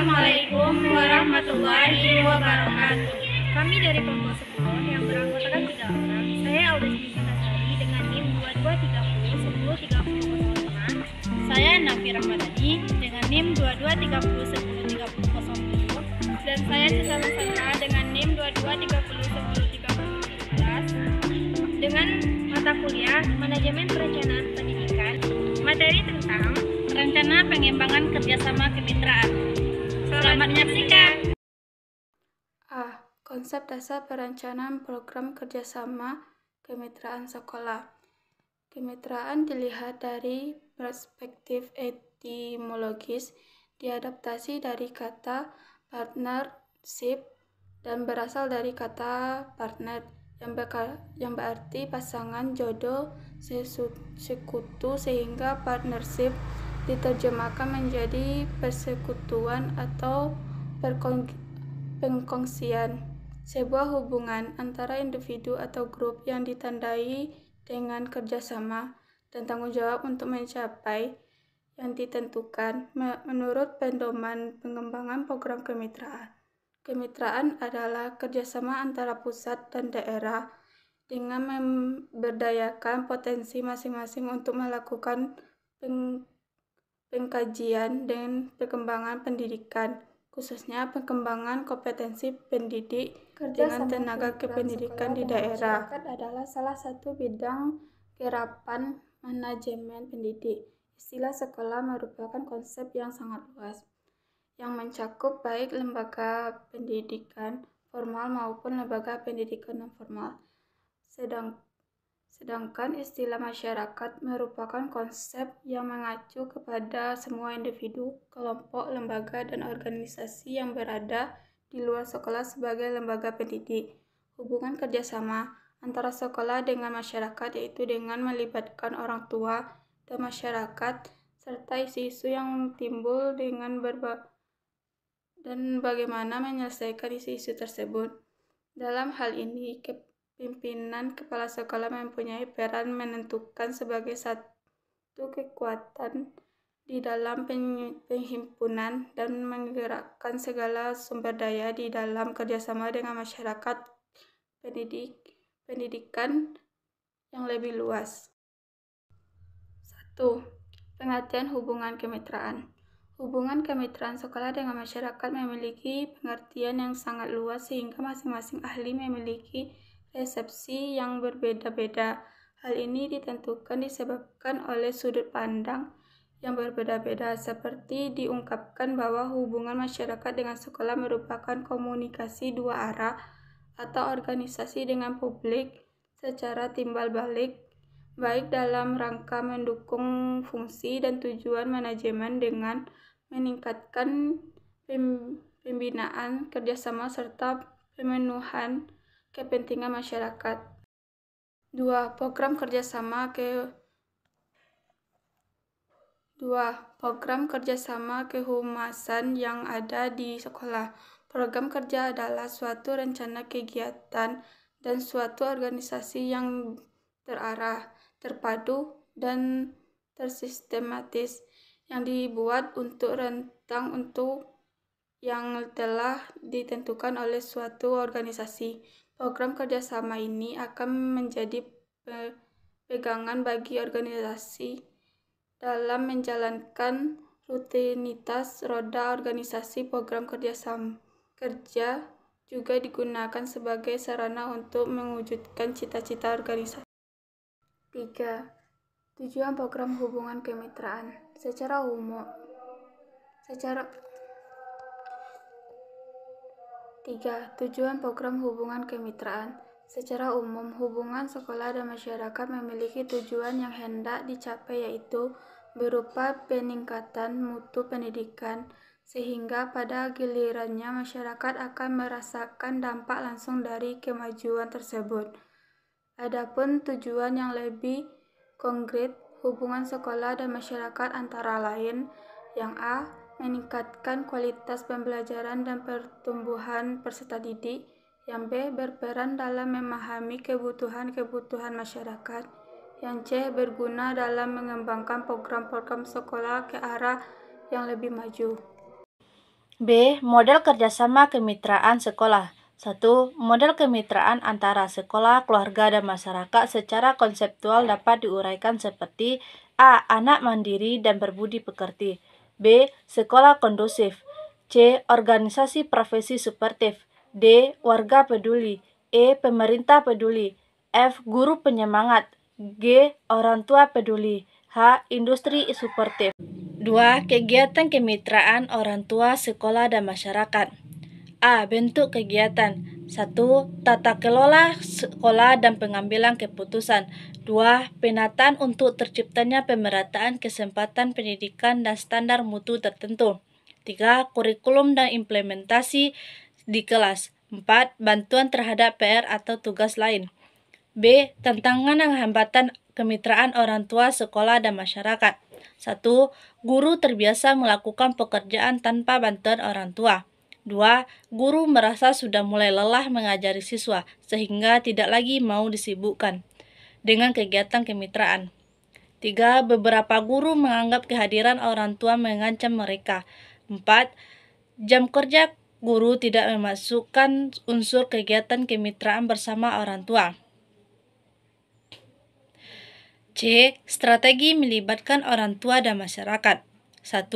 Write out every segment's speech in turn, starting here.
Assalamualaikum warahmatullahi wabarakatuh. Kami dari kelompok 10 yang beranggotakan 3 orang. Saya Audes Misanasari dengan NIM 2230 103005. Saya Nafi Rahmadani dengan NIM 2230 1030 Dan saya Susana Sandra dengan NIM 2230 1030 dengan mata kuliah Manajemen Perencanaan Pendidikan, materi tentang Rencana Pengembangan Kerjasama Kemitraan. Selamat menyaksikan. Konsep dasar perencanaan program kerjasama kemitraan sekolah. Kemitraan dilihat dari perspektif etimologis, diadaptasi dari kata partnership dan berasal dari kata partner yang berarti pasangan, jodoh, sekutu, sehingga partnership diterjemahkan menjadi persekutuan atau pengkongsian. Sebuah hubungan antara individu atau grup yang ditandai dengan kerjasama dan tanggung jawab untuk mencapai yang ditentukan. Menurut pedoman pengembangan program kemitraan, kemitraan adalah kerjasama antara pusat dan daerah dengan memberdayakan potensi masing-masing untuk melakukan pengkajian dan perkembangan pendidikan, khususnya pengembangan kompetensi pendidik dengan tenaga kependidikan di daerah. Masyarakat adalah salah satu bidang garapan manajemen pendidik. Istilah sekolah merupakan konsep yang sangat luas, yang mencakup baik lembaga pendidikan formal maupun lembaga pendidikan non-formal. Sedangkan istilah masyarakat merupakan konsep yang mengacu kepada semua individu, kelompok, lembaga, dan organisasi yang berada di luar sekolah sebagai lembaga pendidik. Hubungan kerjasama antara sekolah dengan masyarakat yaitu dengan melibatkan orang tua dan masyarakat serta isu-isu yang timbul dan bagaimana menyelesaikan isu-isu tersebut. Dalam hal ini, pimpinan kepala sekolah mempunyai peran menentukan sebagai satu kekuatan di dalam penghimpunan dan menggerakkan segala sumber daya di dalam kerjasama dengan masyarakat pendidikan yang lebih luas. 1. Pengertian hubungan kemitraan. Hubungan kemitraan sekolah dengan masyarakat memiliki pengertian yang sangat luas sehingga masing-masing ahli memiliki resepsi yang berbeda-beda. Hal ini disebabkan oleh sudut pandang yang berbeda-beda, seperti diungkapkan bahwa hubungan masyarakat dengan sekolah merupakan komunikasi dua arah atau organisasi dengan publik secara timbal balik, baik dalam rangka mendukung fungsi dan tujuan manajemen dengan meningkatkan pembinaan kerjasama serta pemenuhan kepentingan masyarakat. 2. Program kerjasama kehumasan yang ada di sekolah. Program kerja adalah suatu rencana kegiatan dan suatu organisasi yang terarah, terpadu, dan tersistematis yang dibuat untuk yang telah ditentukan oleh suatu organisasi. Program kerjasama ini akan menjadi pegangan bagi organisasi dalam menjalankan rutinitas roda organisasi. Program kerja juga digunakan sebagai sarana untuk mewujudkan cita-cita organisasi. 3. Tujuan program hubungan kemitraan. Secara umum, tujuan program hubungan kemitraan. Secara umum, hubungan sekolah dan masyarakat memiliki tujuan yang hendak dicapai, yaitu berupa peningkatan mutu pendidikan, sehingga pada gilirannya masyarakat akan merasakan dampak langsung dari kemajuan tersebut. Adapun tujuan yang lebih konkret hubungan sekolah dan masyarakat antara lain, yang A. meningkatkan kualitas pembelajaran dan pertumbuhan peserta didik, yang B. berperan dalam memahami kebutuhan masyarakat, yang C. berguna dalam mengembangkan program-program sekolah ke arah yang lebih maju. B. Model kerjasama kemitraan sekolah. 1. Model kemitraan antara sekolah, keluarga, dan masyarakat secara konseptual dapat diuraikan seperti A. Anak mandiri dan berbudi pekerti. B. Sekolah kondusif. C. Organisasi profesi suportif. D. Warga peduli. E. Pemerintah peduli. F. Guru penyemangat. G. Orang tua peduli. H. Industri suportif. 2. Kegiatan kemitraan orang tua, sekolah, dan masyarakat. A. Bentuk kegiatan. 1. Tata kelola sekolah dan pengambilan keputusan. 2. Penataan untuk terciptanya pemerataan kesempatan pendidikan dan standar mutu tertentu. 3. Kurikulum dan implementasi di kelas. 4. Bantuan terhadap PR atau tugas lain. B. Tantangan dan hambatan kemitraan orang tua, sekolah, dan masyarakat. 1. Guru terbiasa melakukan pekerjaan tanpa bantuan orang tua. 2. Guru merasa sudah mulai lelah mengajari siswa, sehingga tidak lagi mau disibukkan dengan kegiatan kemitraan. 3. Beberapa guru menganggap kehadiran orang tua mengancam mereka. 4. Jam kerja guru tidak memasukkan unsur kegiatan kemitraan bersama orang tua. C. Strategi melibatkan orang tua dan masyarakat. 1.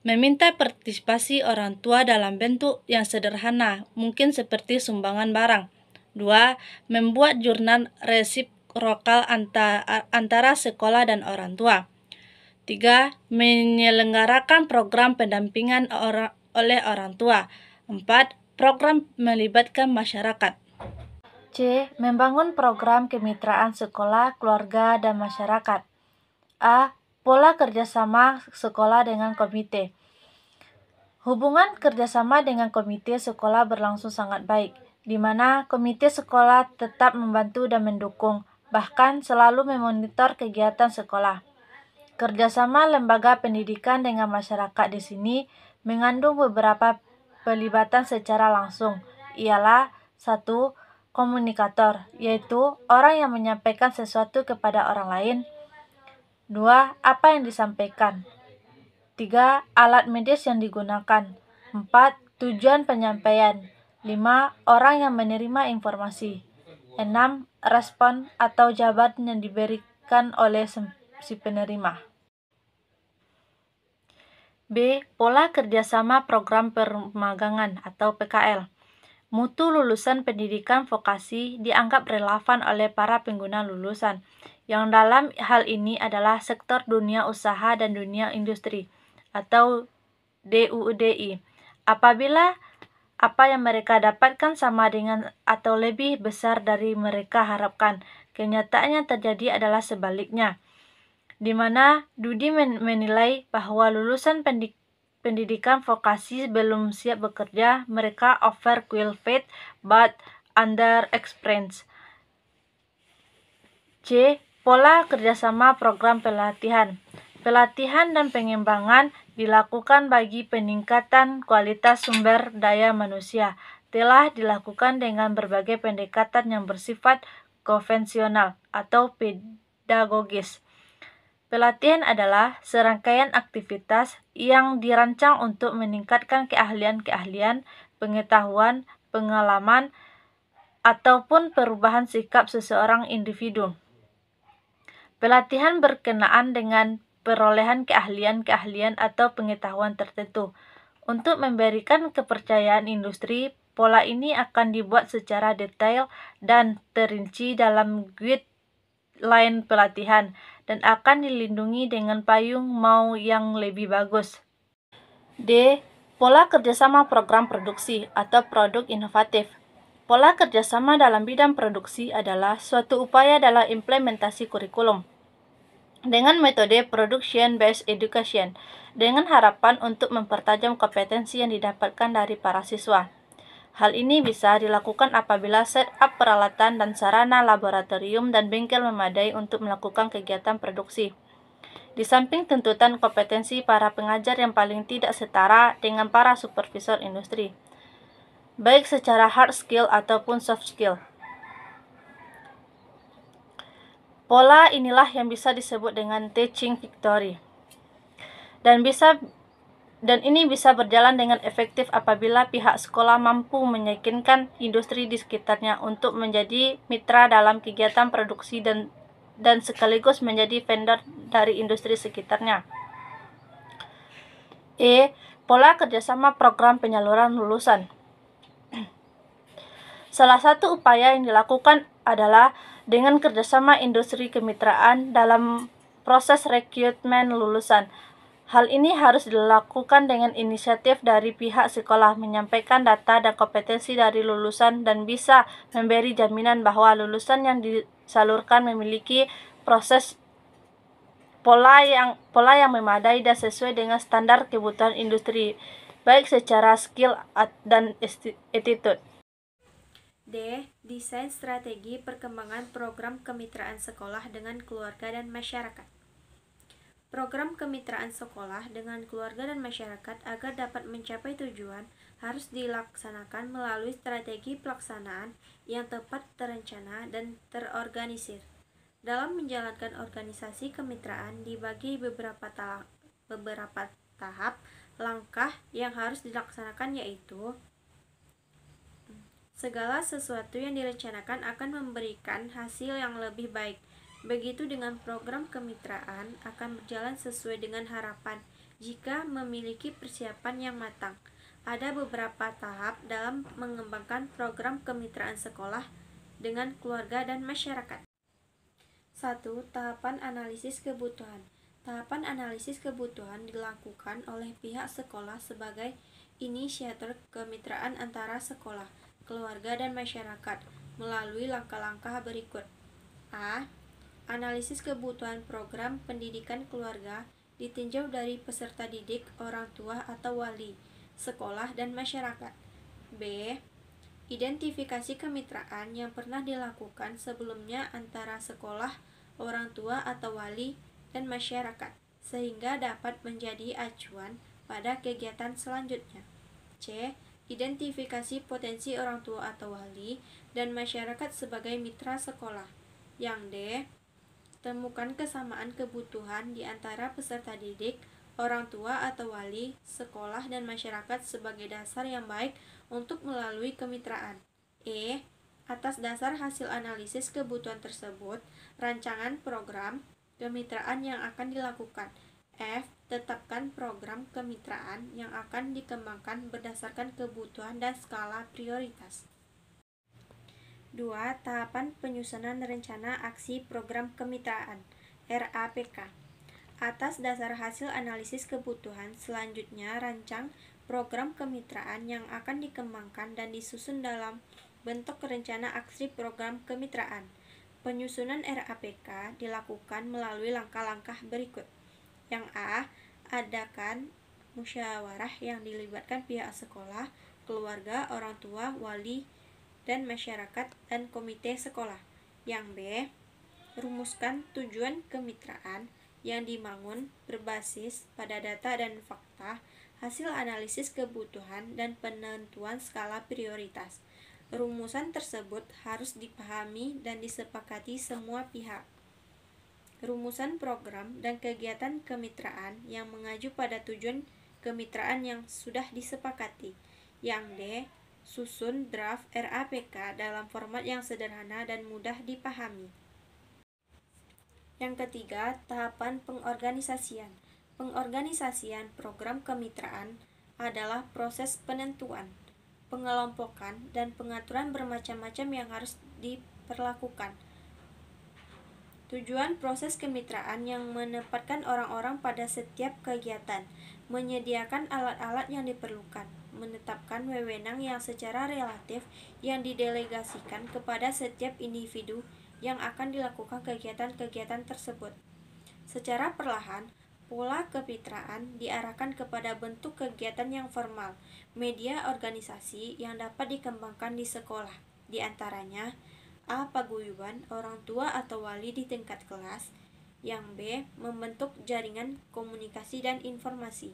Meminta partisipasi orang tua dalam bentuk yang sederhana, mungkin seperti sumbangan barang. 2. Membuat jurnal resiprokal antara sekolah dan orang tua. 3. Menyelenggarakan program pendampingan oleh orang tua. 4. Program melibatkan masyarakat. C. Membangun program kemitraan sekolah, keluarga, dan masyarakat. A. Pola kerjasama sekolah dengan komite. Hubungan kerjasama dengan komite sekolah berlangsung sangat baik, di mana komite sekolah tetap membantu dan mendukung, bahkan selalu memonitor kegiatan sekolah. Kerjasama lembaga pendidikan dengan masyarakat di sini mengandung beberapa pelibatan secara langsung, ialah 1. Komunikator, yaitu orang yang menyampaikan sesuatu kepada orang lain. 2. Apa yang disampaikan. 3. Alat medis yang digunakan. 4. Tujuan penyampaian. 5. Orang yang menerima informasi. 6. Respon atau jawaban yang diberikan oleh si penerima. B. Pola kerjasama program permagangan atau PKL. Mutu lulusan pendidikan vokasi dianggap relevan oleh para pengguna lulusan, yang dalam hal ini adalah sektor dunia usaha dan dunia industri, atau DUDI. Apabila apa yang mereka dapatkan sama dengan atau lebih besar dari mereka harapkan, kenyataannya terjadi adalah sebaliknya, di mana Dudi menilai bahwa lulusan pendidikan vokasi belum siap bekerja, mereka overqualified but underexperienced. C. Pola kerjasama program pelatihan. Pelatihan dan pengembangan dilakukan bagi peningkatan kualitas sumber daya manusia. Telah dilakukan dengan berbagai pendekatan yang bersifat konvensional atau pedagogis. Pelatihan adalah serangkaian aktivitas yang dirancang untuk meningkatkan keahlian-keahlian, pengetahuan, pengalaman, ataupun perubahan sikap seseorang individu. Pelatihan berkenaan dengan perolehan keahlian-keahlian atau pengetahuan tertentu. Untuk memberikan kepercayaan industri, pola ini akan dibuat secara detail dan terinci dalam guideline pelatihan, dan akan dilindungi dengan payung mau yang lebih bagus. D. Pola kerjasama program produksi atau produk inovatif. Pola kerjasama dalam bidang produksi adalah suatu upaya dalam implementasi kurikulum dengan metode production-based education, dengan harapan untuk mempertajam kompetensi yang didapatkan dari para siswa. Hal ini bisa dilakukan apabila setup peralatan dan sarana laboratorium dan bengkel memadai untuk melakukan kegiatan produksi. Di samping tuntutan kompetensi para pengajar yang paling tidak setara dengan para supervisor industri, baik secara hard skill ataupun soft skill. Pola inilah yang bisa disebut dengan teaching victory, dan bisa Dan ini bisa berjalan dengan efektif apabila pihak sekolah mampu meyakinkan industri di sekitarnya untuk menjadi mitra dalam kegiatan produksi dan sekaligus menjadi vendor dari industri sekitarnya. Pola kerjasama program penyaluran lulusan. Salah satu upaya yang dilakukan adalah dengan kerjasama industri kemitraan dalam proses rekrutmen lulusan. Hal ini harus dilakukan dengan inisiatif dari pihak sekolah, menyampaikan data dan kompetensi dari lulusan, dan bisa memberi jaminan bahwa lulusan yang disalurkan memiliki proses pola yang memadai dan sesuai dengan standar kebutuhan industri, baik secara skill dan attitude. D. Desain strategi perkembangan program kemitraan sekolah dengan keluarga dan masyarakat. Program kemitraan sekolah dengan keluarga dan masyarakat agar dapat mencapai tujuan harus dilaksanakan melalui strategi pelaksanaan yang tepat, terencana, dan terorganisir. Dalam menjalankan organisasi kemitraan dibagi beberapa tahap langkah yang harus dilaksanakan, yaitu segala sesuatu yang direncanakan akan memberikan hasil yang lebih baik. Begitu dengan program kemitraan akan berjalan sesuai dengan harapan jika memiliki persiapan yang matang. Ada beberapa tahap dalam mengembangkan program kemitraan sekolah dengan keluarga dan masyarakat. 1. Tahapan analisis kebutuhan. Tahapan analisis kebutuhan dilakukan oleh pihak sekolah sebagai inisiator kemitraan antara sekolah, keluarga, dan masyarakat melalui langkah-langkah berikut. A. Analisis kebutuhan program pendidikan keluarga ditinjau dari peserta didik, orang tua atau wali, sekolah, dan masyarakat. B. Identifikasi kemitraan yang pernah dilakukan sebelumnya antara sekolah, orang tua atau wali, dan masyarakat, sehingga dapat menjadi acuan pada kegiatan selanjutnya. C. Identifikasi potensi orang tua atau wali dan masyarakat sebagai mitra sekolah. Yang D. Temukan kesamaan kebutuhan di antara peserta didik, orang tua atau wali, sekolah, dan masyarakat sebagai dasar yang baik untuk melalui kemitraan. E. Atas dasar hasil analisis kebutuhan tersebut, rancangan program kemitraan yang akan dilakukan. F. Tetapkan program kemitraan yang akan dikembangkan berdasarkan kebutuhan dan skala prioritas. 2. Tahapan penyusunan rencana aksi program kemitraan (RAPK). Atas dasar hasil analisis kebutuhan, selanjutnya rancang program kemitraan yang akan dikembangkan dan disusun dalam bentuk rencana aksi program kemitraan. Penyusunan RAPK dilakukan melalui langkah-langkah berikut. Yang A. Adakan musyawarah yang dilibatkan pihak sekolah, keluarga, orang tua, wali, dan masyarakat, dan komite sekolah. Yang B. Rumuskan tujuan kemitraan yang dibangun berbasis pada data dan fakta, hasil analisis kebutuhan, dan penentuan skala prioritas. Rumusan tersebut harus dipahami dan disepakati semua pihak. Rumusan program dan kegiatan kemitraan yang mengacu pada tujuan kemitraan yang sudah disepakati. Yang D. Susun draft RAPK dalam format yang sederhana dan mudah dipahami. Yang ketiga, tahapan pengorganisasian. Pengorganisasian program kemitraan adalah proses penentuan, pengelompokan, dan pengaturan bermacam-macam yang harus diperlakukan. Tujuan proses kemitraan yang menempatkan orang-orang pada setiap kegiatan, menyediakan alat-alat yang diperlukan, menetapkan wewenang yang secara relatif yang didelegasikan kepada setiap individu yang akan dilakukan kegiatan-kegiatan tersebut. Secara perlahan, pola kemitraan diarahkan kepada bentuk kegiatan yang formal, media organisasi yang dapat dikembangkan di sekolah, di antaranya A. Paguyuban orang tua atau wali di tingkat kelas. Yang B. Membentuk jaringan komunikasi dan informasi.